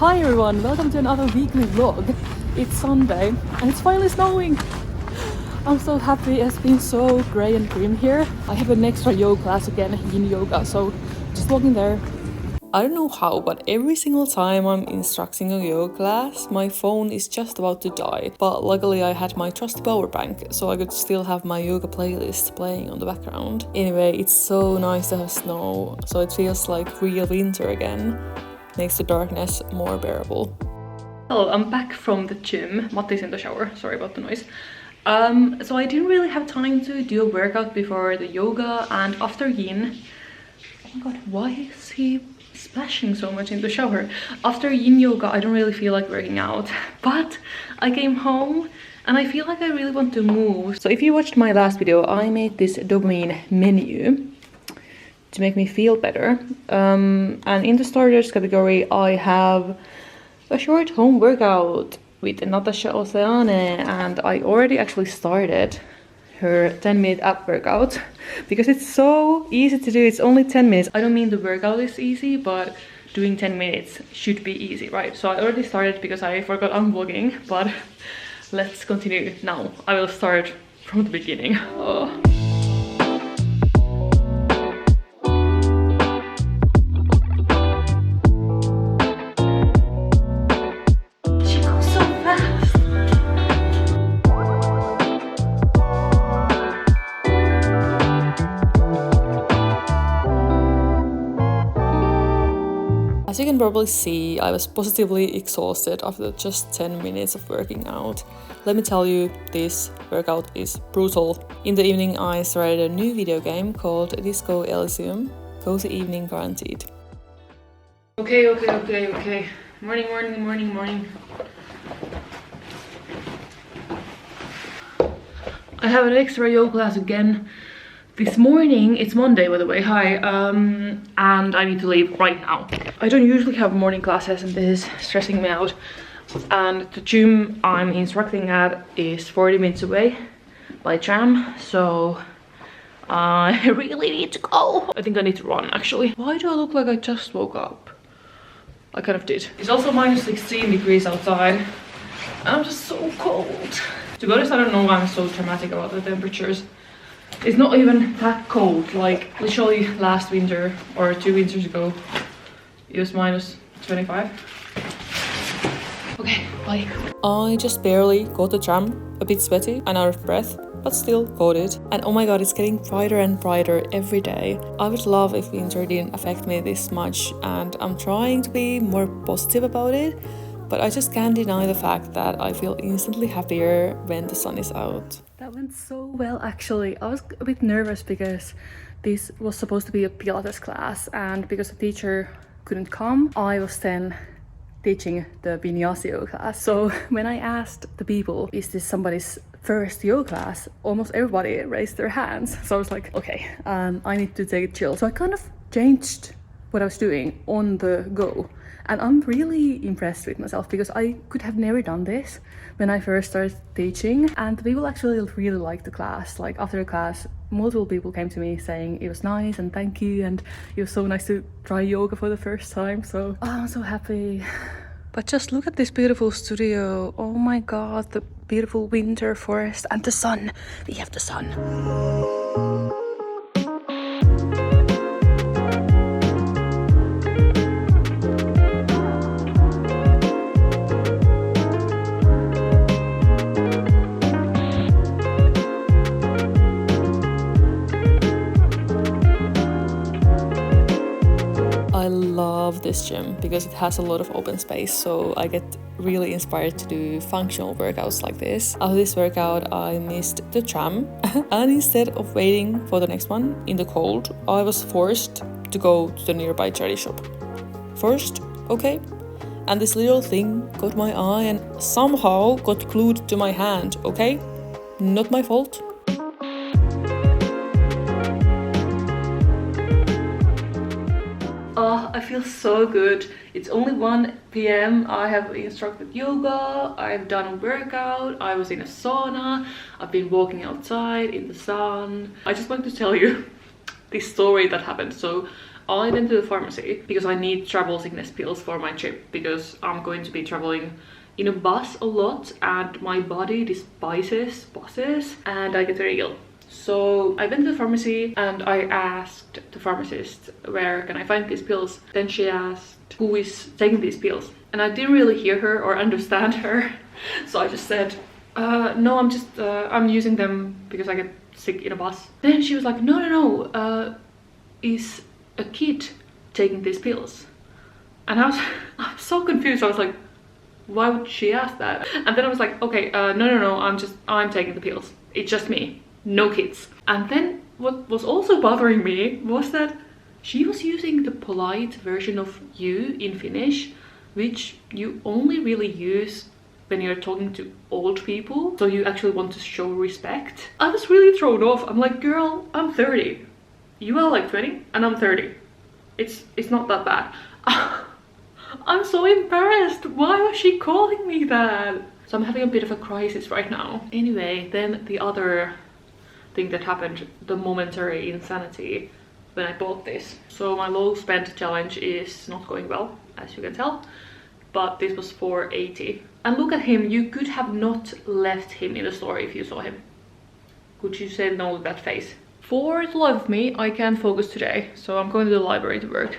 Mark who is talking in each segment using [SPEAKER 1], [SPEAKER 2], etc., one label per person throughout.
[SPEAKER 1] Hi everyone, welcome to another weekly vlog. It's Sunday and it's finally snowing. I'm so happy. It's been so grey and grim here. I have an extra yoga class again, yin yoga, so just walking there. I don't know how, but every single time I'm instructing a yoga class, my phone is just about to die. But luckily I had my trusty power bank, so I could still have my yoga playlist playing on the background. Anyway, it's so nice to have snow, so it feels like real winter again. Makes the darkness more bearable. Hello, I'm back from the gym. Matti's in the shower, sorry about the noise. So I didn't really have time to do a workout before the yoga and after yin. Oh my god, why is he splashing so much in the shower? After yin yoga, I don't really feel like working out, but I came home and I feel like I really want to move. So if you watched my last video, I made this dopamine menu to make me feel better. And in the starters category, I have a short home workout with Natasha Oceane, and I already actually started her 10-minute app workout because it's so easy to do. It's only 10 minutes. I don't mean the workout is easy, but doing 10 minutes should be easy, right? So I already started because I forgot I'm vlogging, but let's continue now. I will start from the beginning. Oh. As you can probably see, I was positively exhausted after just 10 minutes of working out. Let me tell you, this workout is brutal. In the evening, I started a new video game called Disco Elysium. Cozy evening guaranteed. Okay. Morning. I have an extra yoga class again. This morning, it's Monday by the way, hi, and I need to leave right now. I don't usually have morning classes and this is stressing me out. And the gym I'm instructing at is 40 minutes away by tram, so I really need to go. I think I need to run actually. Why do I look like I just woke up? I kind of did. It's also minus 16 degrees outside and I'm just so cold. To be honest, I don't know why I'm so dramatic about the temperatures. It's not even that cold, like literally last winter or 2 winters ago it was minus 25. Okay, bye. I just barely got the tram, a bit sweaty and out of breath, but still got it. And oh my god, it's getting brighter and brighter every day. I would love if winter didn't affect me this much, and I'm trying to be more positive about it, but I just can't deny the fact that I feel instantly happier when the sun is out. That went so well actually. I was a bit nervous because this was supposed to be a Pilates class, and because the teacher couldn't come, I was then teaching the Vinyasa yoga class. So when I asked the people, is this somebody's first yoga class, almost everybody raised their hands. So I was like, okay, I need to take it chill. So I kind of changed what I was doing on the go. And I'm really impressed with myself because I could have never done this when I first started teaching. And the people actually really liked the class. Like after the class, multiple people came to me saying it was nice and thank you. And it was so nice to try yoga for the first time. So I'm so happy. But just look at this beautiful studio. Oh my god, the beautiful winter forest and the sun. We have the sun. I love this gym because it has a lot of open space, so I get really inspired to do functional workouts like this. After this workout, I missed the tram and instead of waiting for the next one in the cold, I was forced to go to the nearby charity shop. First, okay, and this little thing caught my eye and somehow got glued to my hand, okay? Not my fault. Oh, I feel so good. It's only 1 p.m. I have instructed yoga, I've done a workout, I was in a sauna, I've been walking outside in the sun. I just want to tell you this story that happened. So I went to the pharmacy because I need travel sickness pills for my trip, because I'm going to be traveling in a bus a lot and my body despises buses and I get very ill. So I went to the pharmacy and I asked the pharmacist, where can I find these pills? Then she asked, who is taking these pills? And I didn't really hear her or understand her. So I just said, no, I'm using them because I get sick in a bus. Then she was like, no, is a kid taking these pills? And I was so confused. I was like, why would she ask that? And then I was like, okay, no, I'm taking the pills. It's just me, no kids. And then what was also bothering me was that she was using the polite version of you in Finnish, which you only really use when you're talking to old people, so you actually want to show respect. I was really thrown off. I'm like, girl, I'm 30. You are like 20 and I'm 30. It's not that bad. I'm so embarrassed. Why was she calling me that? So I'm having a bit of a crisis right now. Anyway, then the other thing that happened, the momentary insanity when I bought this. So my low spend challenge is not going well, as you can tell, but this was $4.80. And look at him, you could have not left him in the store if you saw him. Could you say no to that face? For the life of me, I can't focus today, so I'm going to the library to work.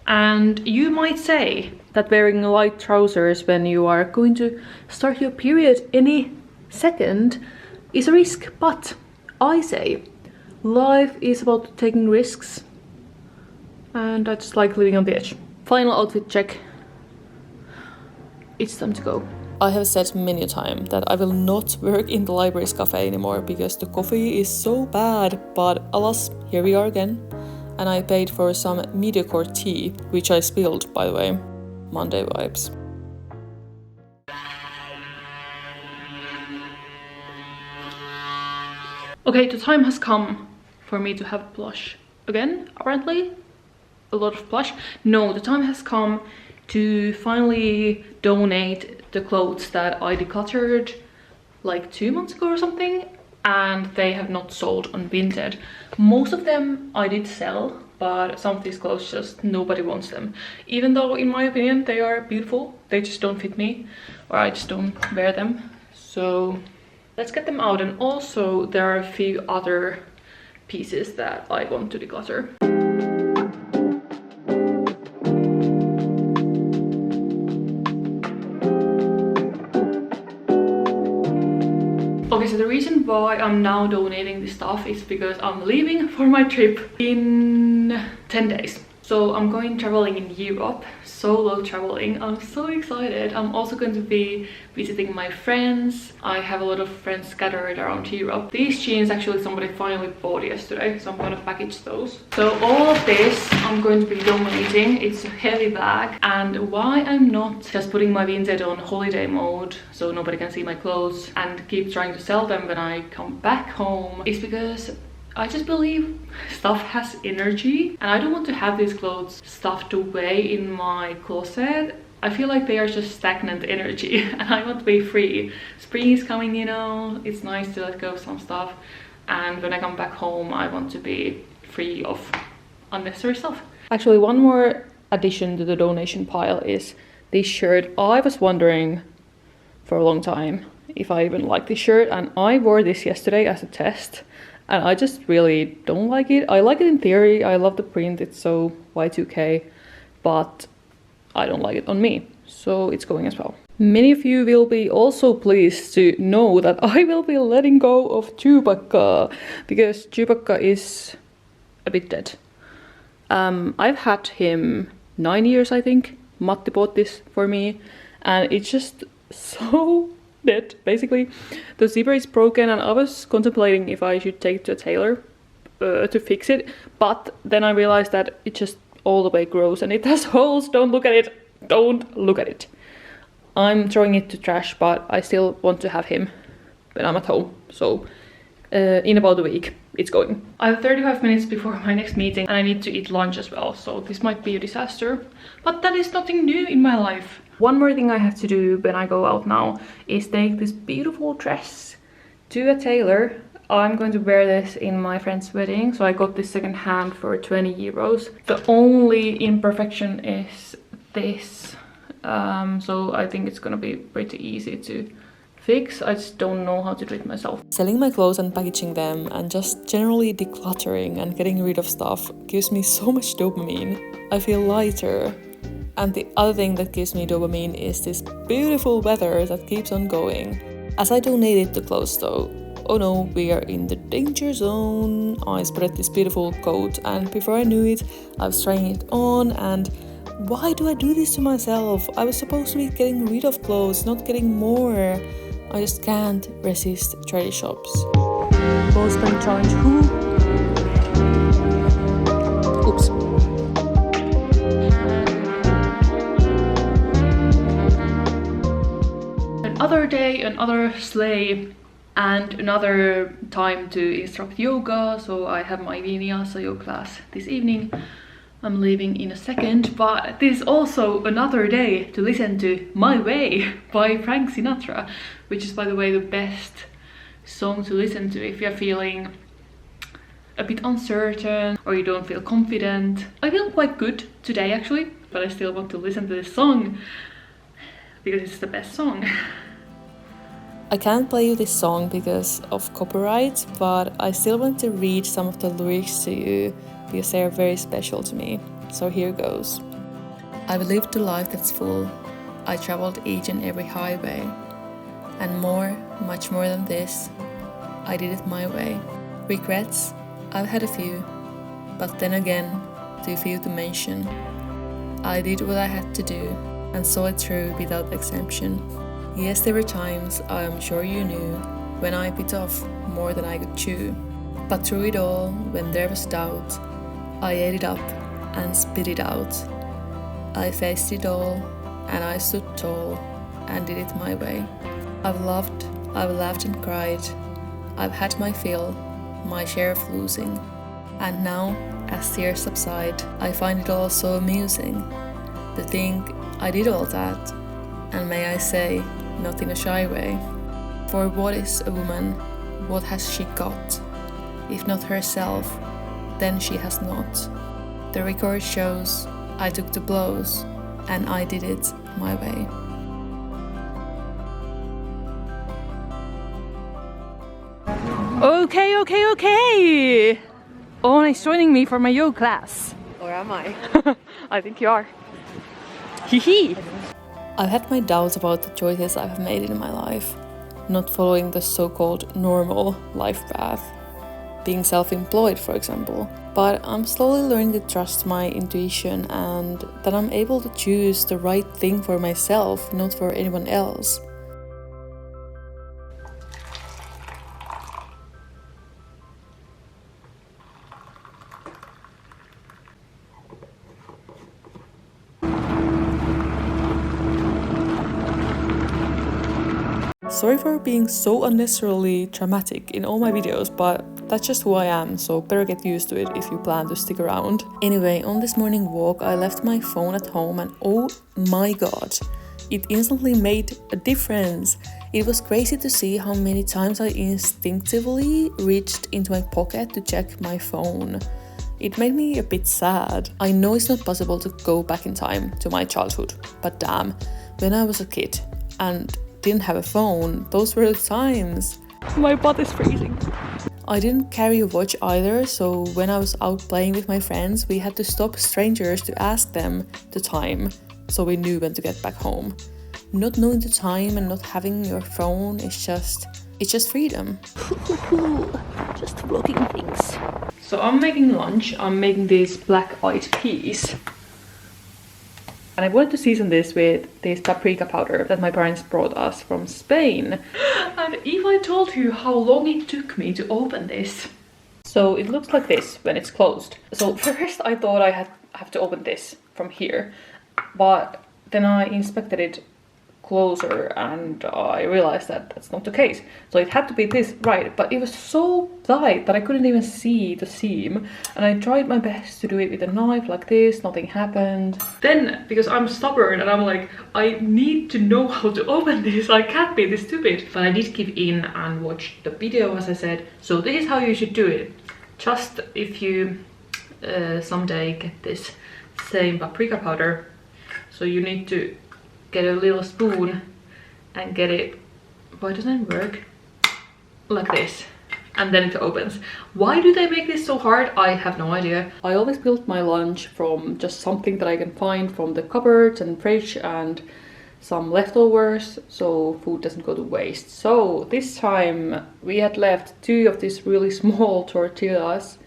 [SPEAKER 1] And you might say that wearing light trousers when you are going to start your period any second is a risk, but I say life is about taking risks, and I just like living on the edge. Final outfit check. It's time to go. I have said many a time that I will not work in the library's cafe anymore because the coffee is so bad, but alas, here we are again. And I paid for some mediocre tea, which I spilled, by the way. Monday vibes. Okay, the time has come for me to have blush again, apparently. A lot of blush. No, the time has come to finally donate the clothes that I decluttered like 2 months ago or something, and they have not sold on Vinted. Most of them I did sell, but some of these clothes just nobody wants them. Even though in my opinion they are beautiful, they just don't fit me, or I just don't wear them. So let's get them out. And also there are a few other pieces that I want to declutter. Okay, so the reason why I'm now donating this stuff is because I'm leaving for my trip in 10 days. So I'm going traveling in Europe, solo traveling. I'm so excited. I'm also going to be visiting my friends. I have a lot of friends scattered around Europe. These jeans actually somebody finally bought yesterday, so I'm going to package those. So all of this I'm going to be donating. It's a heavy bag, and why I'm not just putting my Vinted on holiday mode so nobody can see my clothes and keep trying to sell them when I come back home is because I just believe stuff has energy, and I don't want to have these clothes stuffed away in my closet. I feel like they are just stagnant energy and I want to be free. Spring is coming, you know, it's nice to let go of some stuff, and when I come back home I want to be free of unnecessary stuff. Actually, one more addition to the donation pile is this shirt. I was wondering for a long time if I even like this shirt, and I wore this yesterday as a test. And I just really don't like it. I like it in theory, I love the print, it's so Y2K, but I don't like it on me, so it's going as well. Many of you will be also pleased to know that I will be letting go of Chewbacca, because Chewbacca is a bit dead. I've had him 9 years, I think. Matti bought this for me, and it's just so dead, basically. The zipper is broken, and I was contemplating if I should take it to a tailor to fix it, but then I realized that it just all the way grows and it has holes. Don't look at it. Don't look at it. I'm throwing it to trash, but I still want to have him when I'm at home. So in about a week it's going. I have 35 minutes before my next meeting and I need to eat lunch as well, so this might be a disaster, but that is nothing new in my life. One more thing I have to do when I go out now is take this beautiful dress to a tailor. I'm going to wear this in my friend's wedding, so I got this second hand for 20 euros. The only imperfection is this, so I think it's gonna be pretty easy to fix. I just don't know how to do it myself. Selling my clothes and packaging them and just generally decluttering and getting rid of stuff gives me so much dopamine. I feel lighter. And the other thing that gives me dopamine is this beautiful weather that keeps on going. As I donated the clothes though, oh no, we are in the danger zone. I spotted this beautiful coat and before I knew it, I was trying it on and why do I do this to myself? I was supposed to be getting rid of clothes, not getting more. I just can't resist charity shops. Postman challenge who? Oops. Another day, another sleigh, and another time to instruct yoga. So I have my vinyasa yoga class this evening. I'm leaving in a second, but this is also another day to listen to My Way by Frank Sinatra, which is, by the way, the best song to listen to if you're feeling a bit uncertain or you don't feel confident. I feel quite good today actually, but I still want to listen to this song because it's the best song. I can't play you this song because of copyright, but I still want to read some of the lyrics to you because they are very special to me. So here goes. I've lived a life that's full. I traveled each and every highway. And more, much more than this, I did it my way. Regrets? I've had a few. But then again, too few to mention. I did what I had to do and saw it through without exemption. Yes, there were times, I am sure you knew, when I bit off more than I could chew. But through it all, when there was doubt, I ate it up and spit it out. I faced it all, and I stood tall, and did it my way. I've loved, I've laughed and cried. I've had my fill, my share of losing. And now, as tears subside, I find it all so amusing to think I did all that, and may I say, not in a shy way. For what is a woman? What has she got? If not herself, then she has not. The record shows I took the blows, and I did it my way. Okay. Oona is joining me for my yoga class.
[SPEAKER 2] Or am I?
[SPEAKER 1] I think you are. Hee. I've had my doubts about the choices I've made in my life. Not following the so-called normal life path. Being self-employed, for example. But I'm slowly learning to trust my intuition and that I'm able to choose the right thing for myself, not for anyone else. Sorry for being so unnecessarily dramatic in all my videos, but that's just who I am, so better get used to it if you plan to stick around. Anyway, on this morning walk, I left my phone at home and oh my god, it instantly made a difference. It was crazy to see how many times I instinctively reached into my pocket to check my phone. It made me a bit sad. I know it's not possible to go back in time to my childhood, but damn, when I was a kid and didn't have a phone, those were the times. My butt is freezing. I didn't carry a watch either, so when I was out playing with my friends, we had to stop strangers to ask them the time, so we knew when to get back home. Not knowing the time and not having your phone is just freedom. Just vlogging things. So I'm making lunch. I'm making these black-eyed peas. And I wanted to season this with this paprika powder that my parents brought us from Spain. And if I told you how long it took me to open this. So it looks like this when it's closed. So first I thought I have to open this from here. But then I inspected it closer, and I realized that that's not the case. So it had to be this, right, but it was so tight that I couldn't even see the seam, and I tried my best to do it with a knife like this, nothing happened. Then, because I'm stubborn and I'm like, I need to know how to open this, I can't be this stupid. But I did give in and watched the video, as I said. So this is how you should do it. Just if you someday get this same paprika powder, so you need to get a little spoon and get it, why doesn't it work? Like this. And then it opens. Why do they make this so hard? I have no idea. I always build my lunch from just something that I can find from the cupboards and fridge and some leftovers, so food doesn't go to waste. So this time we had left 2 of these really small tortillas,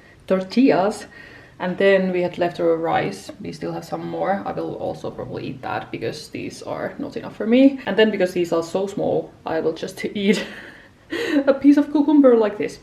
[SPEAKER 1] and then we had leftover rice. We still have some more. I will also probably eat that because these are not enough for me. And then because these are so small, I will just eat a piece of cucumber like this.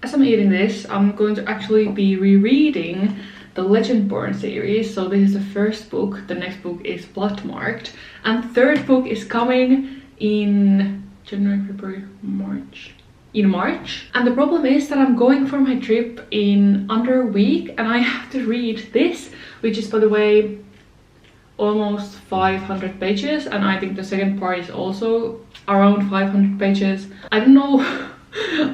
[SPEAKER 1] As I'm eating this, I'm going to actually be rereading the Legendborn series. So this is the first book, the next book is Blood Marked, and the 3rd book is coming in January, February, March. In March. And the problem is that I'm going for my trip in under a week and I have to read this, which is, by the way, almost 500 pages, and I think the second part is also around 500 pages. I don't know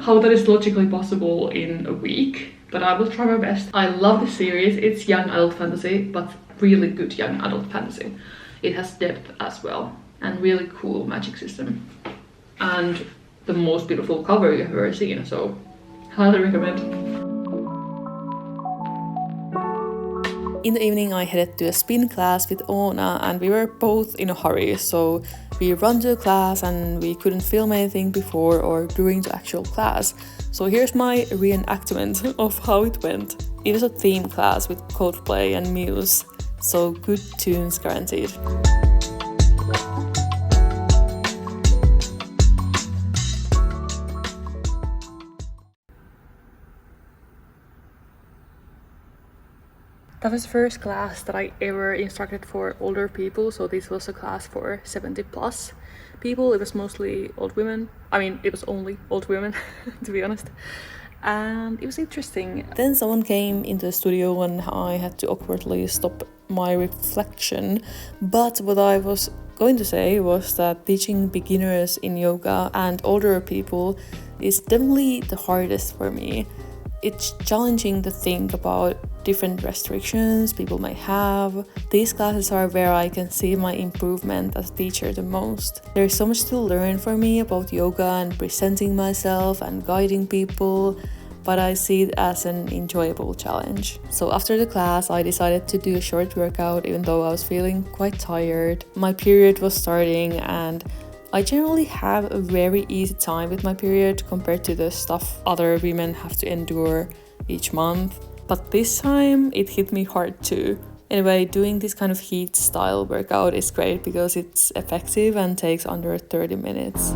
[SPEAKER 1] how that is logically possible in a week, but I will try my best. I love this series. It's young adult fantasy, but really good young adult fantasy. It has depth as well and really cool magic system and the most beautiful cover you've ever seen, so highly recommend. In the evening I headed to a spin class with Oona, and we were both in a hurry, so we ran to the class and we couldn't film anything before or during the actual class. So here's my reenactment of how it went. It was a theme class with Coldplay and Muse, so good tunes guaranteed. That was the first class that I ever instructed for older people, so this was a class for 70 plus people. It was mostly old women. I mean, it was only old women, to be honest. And it was interesting. Then someone came into the studio and I had to awkwardly stop my reflection. But what I was going to say was that teaching beginners in yoga and older people is definitely the hardest for me. It's challenging to think about different restrictions people may have. These classes are where I can see my improvement as a teacher the most. There's so much to learn for me about yoga and presenting myself and guiding people, but I see it as an enjoyable challenge. So after the class, I decided to do a short workout even though I was feeling quite tired. My period was starting and I generally have a very easy time with my period compared to the stuff other women have to endure each month. But this time it hit me hard too. Anyway, doing this kind of heat style workout is great because it's effective and takes under 30 minutes.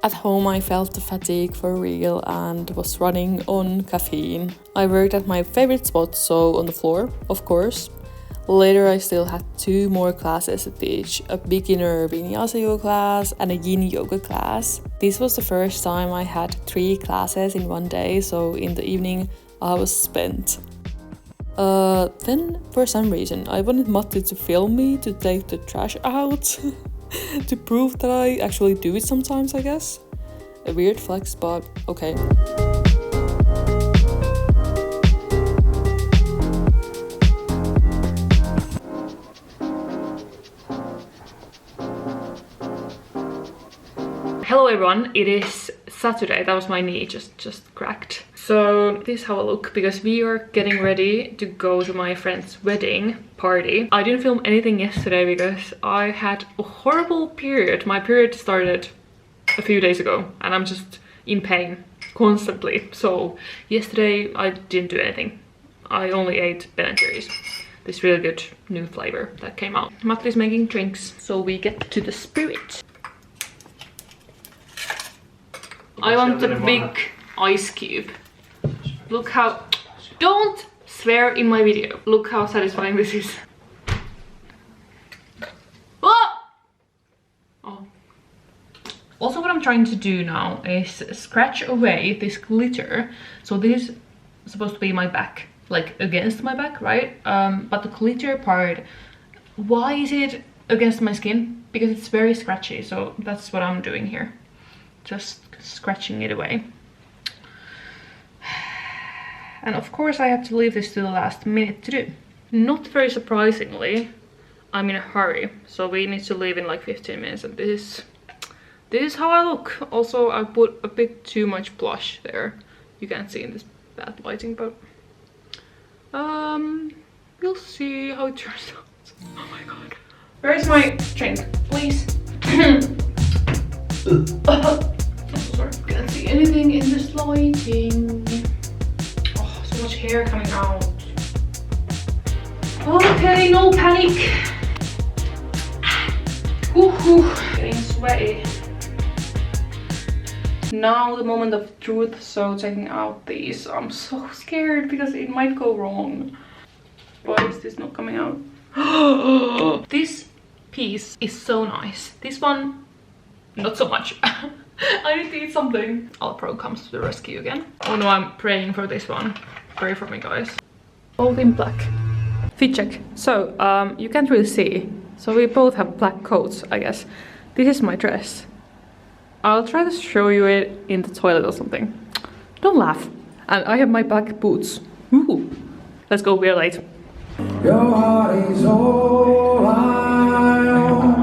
[SPEAKER 1] At home I felt the fatigue for real and was running on caffeine. I worked at my favorite spot, so on the floor, of course. Later I still had 2 more classes to teach, a beginner vinyasa yoga class and a yin yoga class. This was the first time I had 3 classes in one day, so in the evening I was spent. Then for some reason I wanted Matti to film me to take the trash out. To prove that I actually do it sometimes, I guess. A weird flex, but okay. Hello everyone, it is Saturday. That was my knee just cracked. So this is how I look because we are getting ready to go to my friend's wedding party. I didn't film anything yesterday because I had a horrible period. My period started a few days ago and I'm just in pain constantly. So yesterday I didn't do anything. I only ate Ben & Jerry's. This really good new flavor that came out. Matti's making drinks, so we get to the spirit. I want a big ice cube. Look how... Don't swear in my video. Look how satisfying this is. Oh. Also what I'm trying to do now is scratch away this glitter. So this is supposed to be my back, like against my back, right? But the glitter part, why is it against my skin? Because it's very scratchy, so that's what I'm doing here. Just scratching it away. And of course I have to leave this to the last minute to do. Not very surprisingly, I'm in a hurry, so we need to leave in like 15 minutes, and this is how I look. Also, I put a bit too much blush there. You can't see in this bad lighting, but we'll see how it turns out. Oh my god. Where's my drink, please? I'm so sorry. Can't see anything in this lighting. Oh, so much hair coming out. Okay, no panic. Woohoo, getting sweaty. Now the moment of truth, so taking out these. I'm so scared because it might go wrong. Why is this not coming out? This piece is so nice. This one, not so much. I need to eat something. Alpro comes to the rescue again. Oh no, I'm praying for this one. Pray for me, guys. All in black. Fit check. So, you can't really see. So we both have black coats, I guess. This is my dress. I'll try to show you it in the toilet or something. Don't laugh. And I have my black boots. Ooh. Let's go, we're late. Your heart is all I own.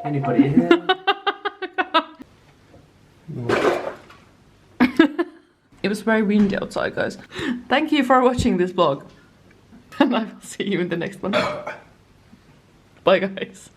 [SPEAKER 2] Anybody here?
[SPEAKER 1] It was very windy outside, guys. Thank you for watching this vlog. And I will see you in the next one. Bye, guys.